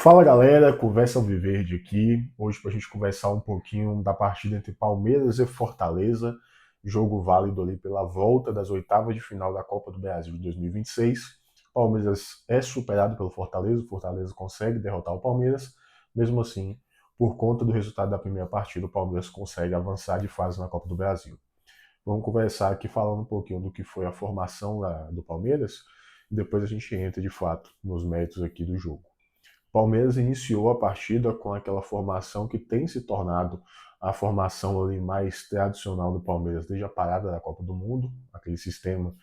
Fala galera, conversa Alviverde aqui. Hoje para a gente conversar um pouquinho da partida entre Palmeiras e Fortaleza, jogo válido ali pela volta das oitavas de final da Copa do Brasil de 2026. Palmeiras é superado pelo Fortaleza, o Fortaleza consegue derrotar o Palmeiras. Mesmo assim, por conta do resultado da primeira partida, o Palmeiras consegue avançar de fase na Copa do Brasil. Vamos conversar aqui falando um pouquinho do que foi a formação do Palmeiras e depois a gente entra de fato nos méritos aqui do jogo. Palmeiras iniciou a partida com aquela formação que tem se tornado a formação ali mais tradicional do Palmeiras desde a parada da Copa do Mundo, aquele sistema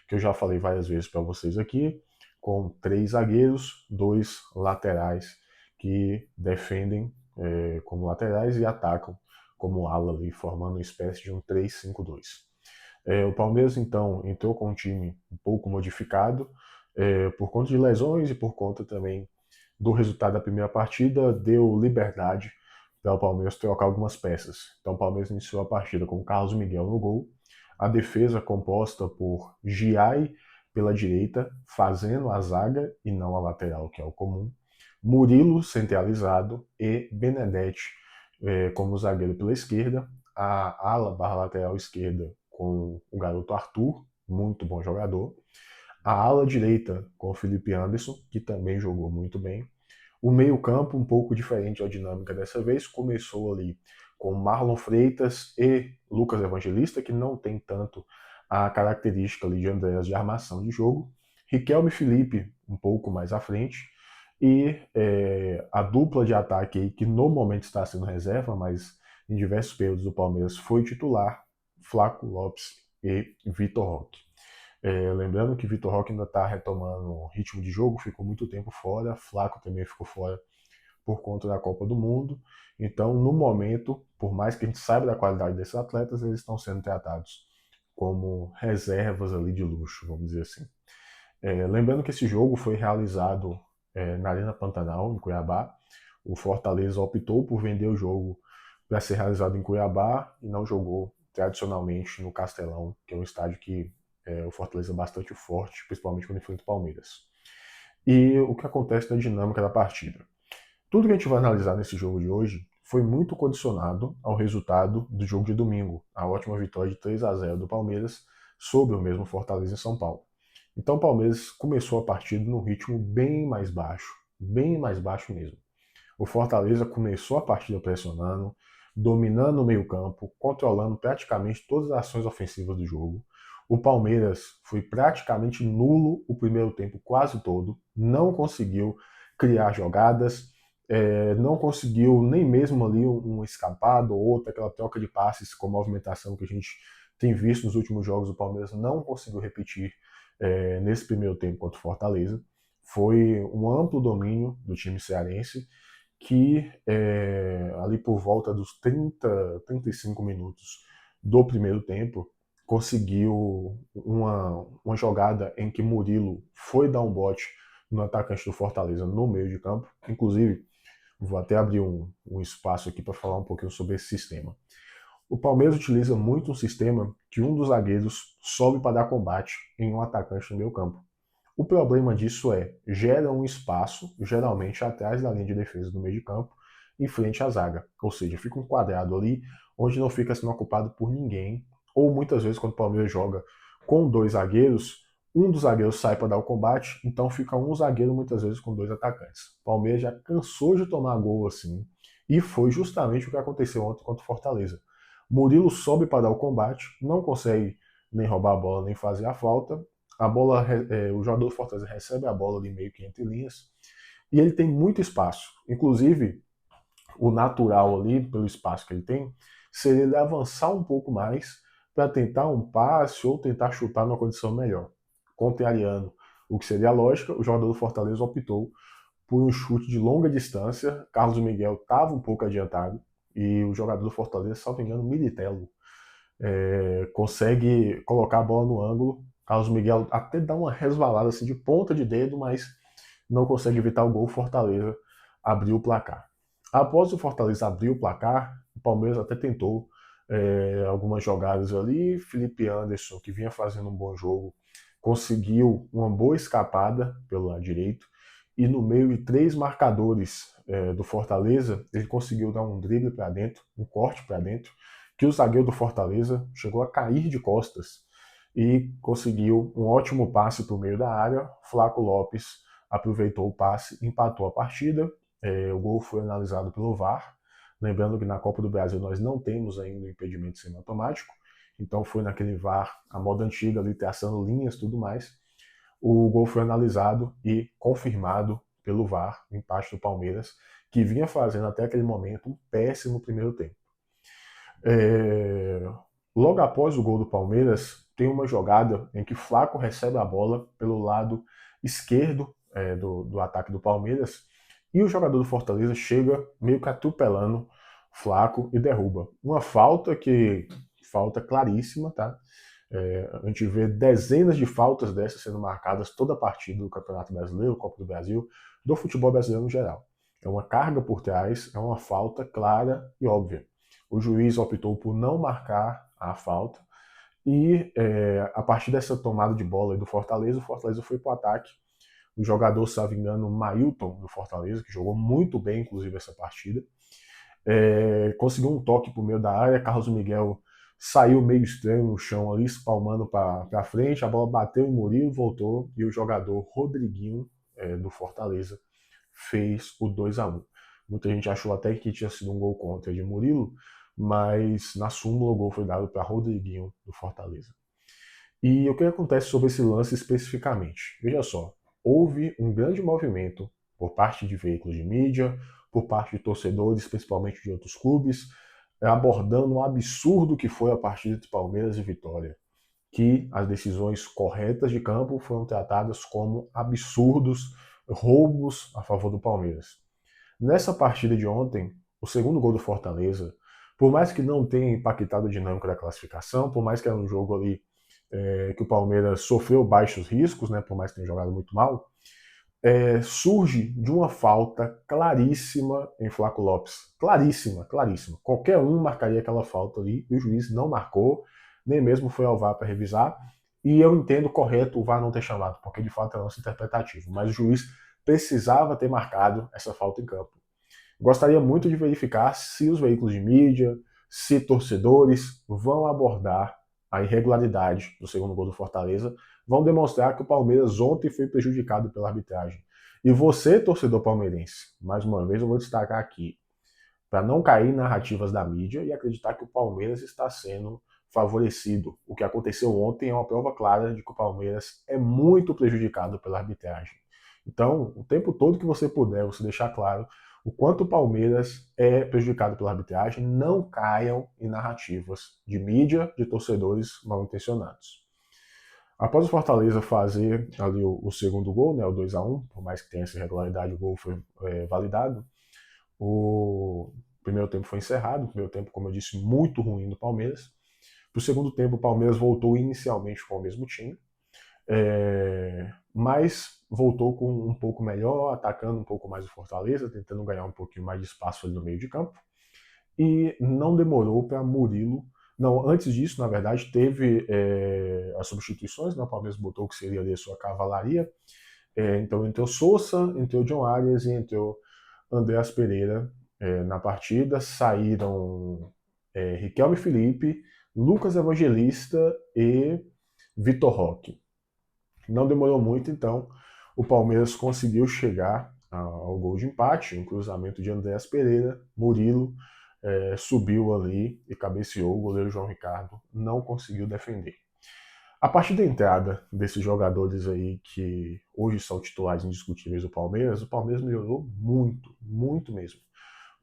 que eu já falei várias vezes para vocês aqui, com 3 zagueiros, 2 laterais que defendem como laterais e atacam como ala ali, formando uma espécie de um 3-5-2. O Palmeiras então entrou com um time um pouco modificado por conta de lesões e por conta também do resultado da primeira partida, deu liberdade para o Palmeiras trocar algumas peças. Então o Palmeiras iniciou a partida com Carlos Miguel no gol, a defesa composta por Giai pela direita, fazendo a zaga e não a lateral, que é o comum, Murilo centralizado e Benedetti como zagueiro pela esquerda, a ala barra lateral esquerda com o garoto Arthur, muito bom jogador, a ala direita com o Felipe Anderson, que também jogou muito bem. O meio-campo, um pouco diferente a dinâmica dessa vez, começou ali com Marlon Freitas e Lucas Evangelista, que não tem tanto a característica ali de Andréas de armação de jogo. Riquelme e Felipe, um pouco mais à frente. E a dupla de ataque aí, que no momento está sendo reserva, mas em diversos períodos do Palmeiras foi titular, Flaco Lopes e Vitor Roque. Lembrando que Vitor Roque ainda está retomando o ritmo de jogo, ficou muito tempo fora, Flaco também ficou fora por conta da Copa do Mundo. Então, no momento, por mais que a gente saiba da qualidade desses atletas, eles estão sendo tratados como reservas ali de luxo, vamos dizer assim. Lembrando que esse jogo foi realizado na Arena Pantanal, em Cuiabá. O Fortaleza optou por vender o jogo para ser realizado em Cuiabá e não jogou tradicionalmente no Castelão, que é um estádio que o Fortaleza é bastante forte, principalmente quando enfrenta o Palmeiras. E o que acontece na dinâmica da partida? Tudo que a gente vai analisar nesse jogo de hoje foi muito condicionado ao resultado do jogo de domingo, a ótima vitória de 3-0 do Palmeiras sobre o mesmo Fortaleza em São Paulo. Então o Palmeiras começou a partida num ritmo bem mais baixo mesmo. O Fortaleza começou a partida pressionando, dominando o meio-campo, controlando praticamente todas as ações ofensivas do jogo. O Palmeiras foi praticamente nulo o primeiro tempo quase todo, não conseguiu criar jogadas, não conseguiu nem mesmo ali um escapado ou outra, aquela troca de passes com movimentação que a gente tem visto nos últimos jogos. O Palmeiras não conseguiu repetir nesse primeiro tempo contra o Fortaleza. Foi um amplo domínio do time cearense que ali por volta dos 35 minutos do primeiro tempo conseguiu uma jogada em que Murilo foi dar um bote no atacante do Fortaleza no meio de campo. Inclusive, vou até abrir um espaço aqui para falar um pouquinho sobre esse sistema. O Palmeiras utiliza muito um sistema que um dos zagueiros sobe para dar combate em um atacante no meio campo. O problema disso gera um espaço, geralmente atrás da linha de defesa do meio de campo, em frente à zaga. Ou seja, fica um quadrado ali, onde não fica sendo ocupado por ninguém. Ou muitas vezes, quando o Palmeiras joga com 2 zagueiros, um dos zagueiros sai para dar o combate, então fica um zagueiro muitas vezes com 2 atacantes. O Palmeiras já cansou de tomar gol assim, e foi justamente o que aconteceu ontem contra o Fortaleza. Murilo sobe para dar o combate, não consegue nem roubar a bola, nem fazer a falta. A bola, o jogador do Fortaleza recebe a bola ali meio que entre linhas e ele tem muito espaço. Inclusive, o natural ali, pelo espaço que ele tem, seria ele avançar um pouco mais para tentar um passe ou tentar chutar numa condição melhor. Contrariando o que seria a lógica, o jogador do Fortaleza optou por um chute de longa distância. Carlos Miguel estava um pouco adiantado e o jogador do Fortaleza, salvo engano, Militello, consegue colocar a bola no ângulo. Carlos Miguel até dá uma resvalada assim, de ponta de dedo, mas não consegue evitar o gol. O Fortaleza abriu o placar. Após o Fortaleza abrir o placar, o Palmeiras até tentou algumas jogadas ali. Felipe Anderson, que vinha fazendo um bom jogo, conseguiu uma boa escapada pelo lado direito. e no meio de 3 marcadores do Fortaleza, ele conseguiu dar um drible para dentro, um corte para dentro, que o zagueiro do Fortaleza chegou a cair de costas e conseguiu um ótimo passe para o meio da área. Flaco Lopes aproveitou o passe, empatou a partida. O gol foi analisado pelo VAR. Lembrando que na Copa do Brasil nós não temos ainda o impedimento semiautomático, então foi naquele VAR, a moda antiga, ali traçando linhas e tudo mais. O gol foi analisado e confirmado pelo VAR, o empate do Palmeiras, que vinha fazendo até aquele momento um péssimo primeiro tempo. Logo após o gol do Palmeiras, tem uma jogada em que Flaco recebe a bola pelo lado esquerdo do ataque do Palmeiras e o jogador do Fortaleza chega meio que atropelando Flaco e derruba. Uma falta claríssima, tá? A gente vê dezenas de faltas dessas sendo marcadas toda a partida do Campeonato Brasileiro, Copa do Brasil, do futebol brasileiro no geral. É uma carga por trás, é uma falta clara e óbvia. O juiz optou por não marcar a falta e a partir dessa tomada de bola do Fortaleza, o Fortaleza foi para o ataque. O jogador, se não me engano, Mailton do Fortaleza, que jogou muito bem, inclusive, essa partida, conseguiu um toque por meio da área. Carlos Miguel saiu meio estranho no chão ali, espalmando para frente, a bola bateu em Murilo, voltou, e o jogador Rodriguinho, do Fortaleza, fez o 2-1. Muita gente achou até que tinha sido um gol contra de Murilo, mas na súmula o gol foi dado para Rodriguinho, do Fortaleza. E o que acontece sobre esse lance especificamente? Veja só, houve um grande movimento por parte de veículos de mídia, por parte de torcedores, principalmente de outros clubes, abordando o absurdo que foi a partida de Palmeiras e Vitória, que as decisões corretas de campo foram tratadas como absurdos, roubos a favor do Palmeiras. Nessa partida de ontem, o segundo gol do Fortaleza, por mais que não tenha impactado a dinâmica da classificação, por mais que era um jogo ali que o Palmeiras sofreu baixos riscos, né, por mais que tenha jogado muito mal, surge de uma falta claríssima em Flaco Lopes. Claríssima, claríssima. Qualquer um marcaria aquela falta ali, e o juiz não marcou, nem mesmo foi ao VAR para revisar. E eu entendo correto o VAR não ter chamado, porque de fato é lance interpretativo, mas o juiz precisava ter marcado essa falta em campo. Gostaria muito de verificar se os veículos de mídia, se torcedores vão abordar a irregularidade do segundo gol do Fortaleza, vão demonstrar que o Palmeiras ontem foi prejudicado pela arbitragem. E você, torcedor palmeirense, mais uma vez eu vou destacar aqui, para não cair em narrativas da mídia e acreditar que o Palmeiras está sendo favorecido. O que aconteceu ontem é uma prova clara de que o Palmeiras é muito prejudicado pela arbitragem. Então, o tempo todo que você puder, você deixar claro o quanto o Palmeiras é prejudicado pela arbitragem, não caiam em narrativas de mídia, de torcedores mal intencionados. Após o Fortaleza fazer ali o segundo gol, né, o 2-1, por mais que tenha essa irregularidade, o gol foi validado. O primeiro tempo foi encerrado, o primeiro tempo, como eu disse, muito ruim do Palmeiras. Para o segundo tempo, o Palmeiras voltou inicialmente com o mesmo time, mas voltou com um pouco melhor, atacando um pouco mais o Fortaleza, tentando ganhar um pouquinho mais de espaço ali no meio de campo. E não demorou para Murilo. Não, antes disso, na verdade, teve as substituições, né? O Palmeiras botou o que seria ali a sua cavalaria. Então entrou Sousa, entrou John Arias e entrou Andreas Pereira na partida. Saíram Riquelme Felipe, Lucas Evangelista e Vitor Roque. Não demorou muito, então o Palmeiras conseguiu chegar ao gol de empate, um cruzamento de Andreas Pereira, Murilo subiu ali e cabeceou, o goleiro João Ricardo não conseguiu defender. A partir da entrada desses jogadores aí que hoje são titulares indiscutíveis do Palmeiras, o Palmeiras melhorou muito, muito mesmo.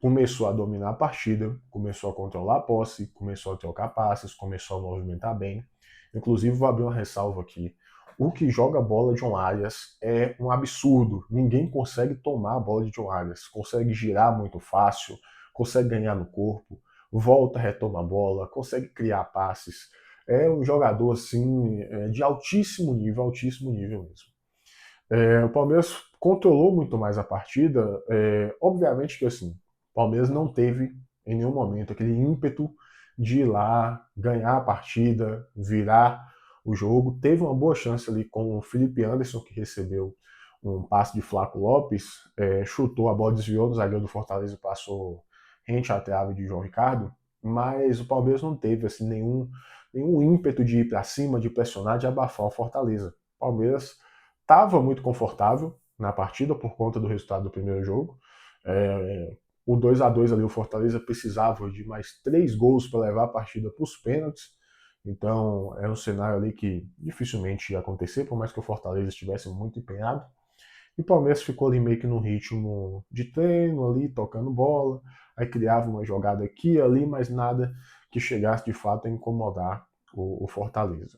Começou a dominar a partida, começou a controlar a posse, começou a trocar passes, começou a movimentar bem. Inclusive, vou abrir uma ressalva aqui. O que joga a bola de John Arias é um absurdo. Ninguém consegue tomar a bola de John Arias. Consegue girar muito fácil, consegue ganhar no corpo, volta, retoma a bola, consegue criar passes. É um jogador assim de altíssimo nível mesmo. O Palmeiras controlou muito mais a partida. Obviamente que assim, o Palmeiras não teve em nenhum momento aquele ímpeto de ir lá, ganhar a partida, virar o jogo. Teve uma boa chance ali com o Felipe Anderson, que recebeu um passe de Flaco Lopes, chutou, a bola desviou no zagueiro do Fortaleza e passou rente à trave de João Ricardo, mas o Palmeiras não teve assim, nenhum ímpeto de ir para cima, de pressionar, de abafar o Fortaleza. O Palmeiras estava muito confortável na partida por conta do resultado do primeiro jogo. O 2-2 ali, o Fortaleza precisava de mais 3 gols para levar a partida para os pênaltis. Então, é um cenário ali que dificilmente ia acontecer, por mais que o Fortaleza estivesse muito empenhado. E o Palmeiras ficou ali meio que no ritmo de treino, ali, tocando bola. Aí criava uma jogada aqui e ali, mas nada que chegasse de fato a incomodar o Fortaleza.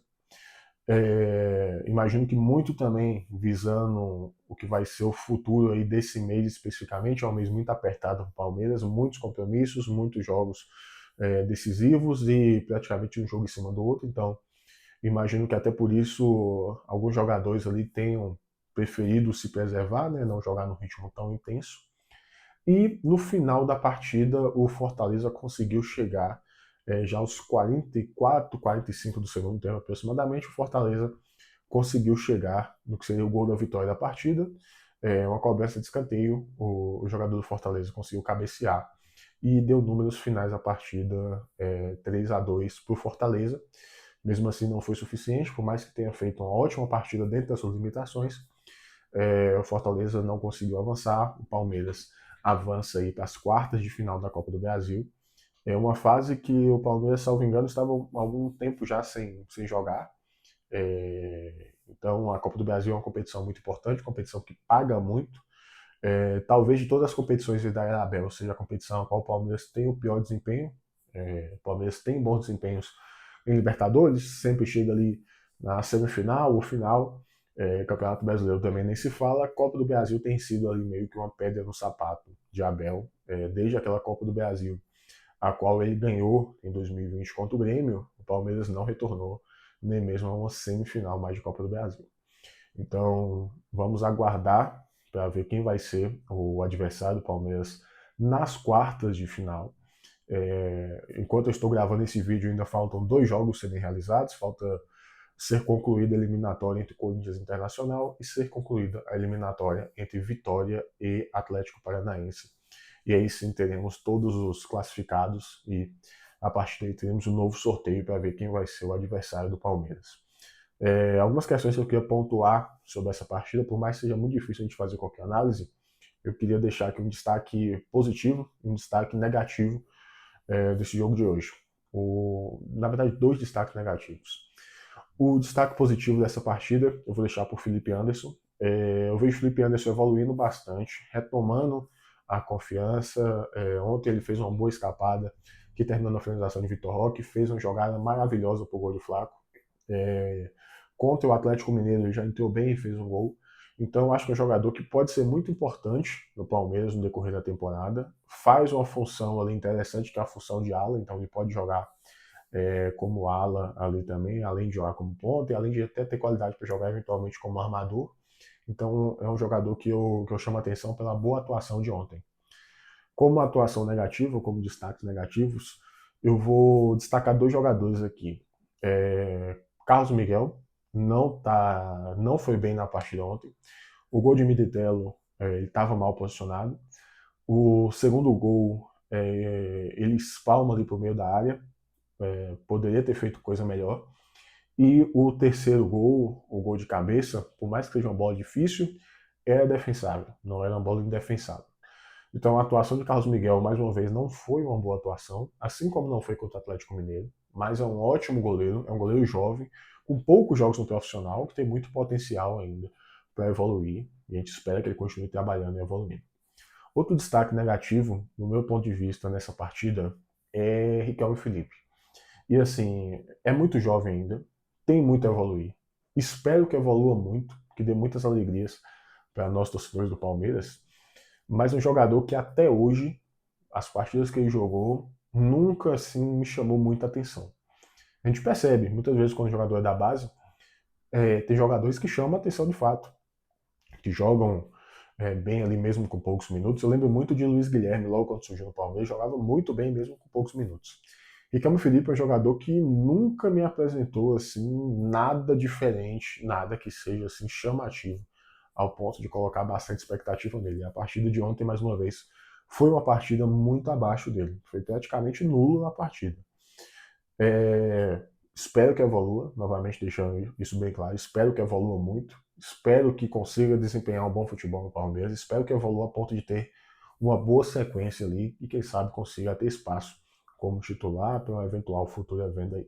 Imagino que muito também visando o que vai ser o futuro aí desse mês especificamente, é um mês muito apertado para o Palmeiras, muitos compromissos, muitos jogos decisivos e praticamente um jogo em cima do outro, então imagino que até por isso alguns jogadores ali tenham preferido se preservar, né, não jogar no ritmo tão intenso. E no final da partida, o Fortaleza conseguiu chegar já aos 44, 45 do segundo tempo aproximadamente. O Fortaleza conseguiu chegar no que seria o gol da vitória da partida. Uma cobrança de escanteio, o jogador do Fortaleza conseguiu cabecear e deu números finais à partida 3-2 para o Fortaleza. Mesmo assim, não foi suficiente, por mais que tenha feito uma ótima partida dentro das suas limitações. O Fortaleza não conseguiu avançar, o Palmeiras avança aí para as quartas de final da Copa do Brasil. É uma fase que o Palmeiras, salvo engano, estava há algum tempo já sem jogar. Então a Copa do Brasil é uma competição muito importante, competição que paga muito. Talvez de todas as competições da era Abel seja a competição a qual o Palmeiras tem o pior desempenho. O Palmeiras tem bons desempenhos em Libertadores, sempre chega ali na semifinal ou final. Campeonato Brasileiro também nem se fala. A Copa do Brasil tem sido ali meio que uma pedra no sapato de Abel, desde aquela Copa do Brasil, a qual ele ganhou em 2020 contra o Grêmio. O Palmeiras não retornou nem mesmo a uma semifinal mais de Copa do Brasil. Então vamos aguardar para ver quem vai ser o adversário do Palmeiras nas quartas de final. Enquanto eu estou gravando esse vídeo, ainda faltam 2 jogos serem realizados. Falta ser concluída a eliminatória entre Corinthians e Internacional e ser concluída a eliminatória entre Vitória e Atlético Paranaense. E aí sim teremos todos os classificados e a partir daí teremos um novo sorteio para ver quem vai ser o adversário do Palmeiras. Algumas questões que eu queria pontuar sobre essa partida, por mais que seja muito difícil a gente fazer qualquer análise, eu queria deixar aqui um destaque positivo e um destaque negativo desse jogo de hoje. Na verdade, 2 destaques negativos. O destaque positivo dessa partida eu vou deixar para o Felipe Anderson. Eu vejo o Felipe Anderson evoluindo bastante, retomando a confiança. Ontem ele fez uma boa escapada que terminou na finalização de Vitor Roque, fez uma jogada maravilhosa para o gol do Flaco. Contra o Atlético Mineiro ele já entrou bem e fez um gol. Então eu acho que é um jogador que pode ser muito importante no Palmeiras no decorrer da temporada. Faz uma função ali interessante, que é a função de ala, então ele pode jogar como ala ali também, além de jogar como ponta e além de até ter qualidade para jogar eventualmente como armador. Então é um jogador que eu chamo a atenção pela boa atuação de ontem. Como atuação negativa, como destaques negativos, eu vou destacar 2 jogadores aqui. Carlos Miguel não foi bem na partida ontem. O gol de Militelo, ele estava mal posicionado. O segundo gol, ele espalma ali para o meio da área. Poderia ter feito coisa melhor. E o terceiro gol, o gol de cabeça, por mais que seja uma bola difícil, era defensável, não era uma bola indefensável. Então a atuação de Carlos Miguel, mais uma vez, não foi uma boa atuação, assim como não foi contra o Atlético Mineiro, mas é um ótimo goleiro, é um goleiro jovem, com poucos jogos no profissional, que tem muito potencial ainda para evoluir, e a gente espera que ele continue trabalhando e evoluindo. Outro destaque negativo, no meu ponto de vista, nessa partida, é Riquelme Felipe. E assim, é muito jovem ainda, tem muito a evoluir. Espero que evolua muito, que dê muitas alegrias para nós torcedores do Palmeiras, mas um jogador que até hoje, as partidas que ele jogou, nunca assim me chamou muita atenção. A gente percebe, muitas vezes quando o jogador é da base, tem jogadores que chamam a atenção de fato, que jogam bem ali mesmo com poucos minutos. Eu lembro muito de Luiz Guilherme, logo quando surgiu no Palmeiras, jogava muito bem mesmo com poucos minutos. Riquelme Felipe é um jogador que nunca me apresentou assim nada diferente, nada que seja assim chamativo ao ponto de colocar bastante expectativa nele. E a partida de ontem, mais uma vez, foi uma partida muito abaixo dele. Foi praticamente nulo na partida. Espero que evolua, novamente deixando isso bem claro, espero que evolua muito, espero que consiga desempenhar um bom futebol no Palmeiras, espero que evolua a ponto de ter uma boa sequência ali e quem sabe consiga ter espaço como titular para uma eventual futura venda aí.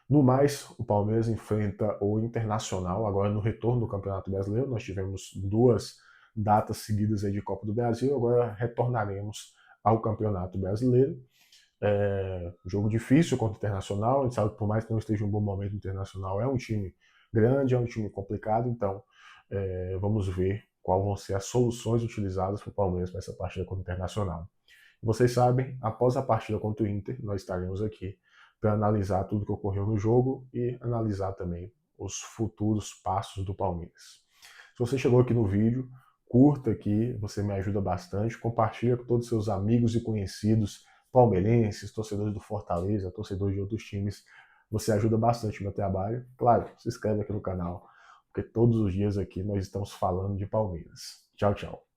No mais, o Palmeiras enfrenta o Internacional agora no retorno do Campeonato Brasileiro. Nós tivemos 2 datas seguidas aí de Copa do Brasil, agora retornaremos ao Campeonato Brasileiro. Jogo difícil contra o Internacional, a gente sabe que por mais que não esteja em um bom momento, o Internacional é um time grande, é um time complicado, então vamos ver quais vão ser as soluções utilizadas para o Palmeiras para essa partida contra o Internacional. Vocês sabem, após a partida contra o Inter, nós estaremos aqui para analisar tudo que ocorreu no jogo e analisar também os futuros passos do Palmeiras. Se você chegou aqui no vídeo, curta aqui, você me ajuda bastante, compartilha com todos os seus amigos e conhecidos palmeirenses, torcedores do Fortaleza, torcedores de outros times. Você ajuda bastante o meu trabalho. Claro, se inscreve aqui no canal, porque todos os dias aqui nós estamos falando de Palmeiras. Tchau, tchau.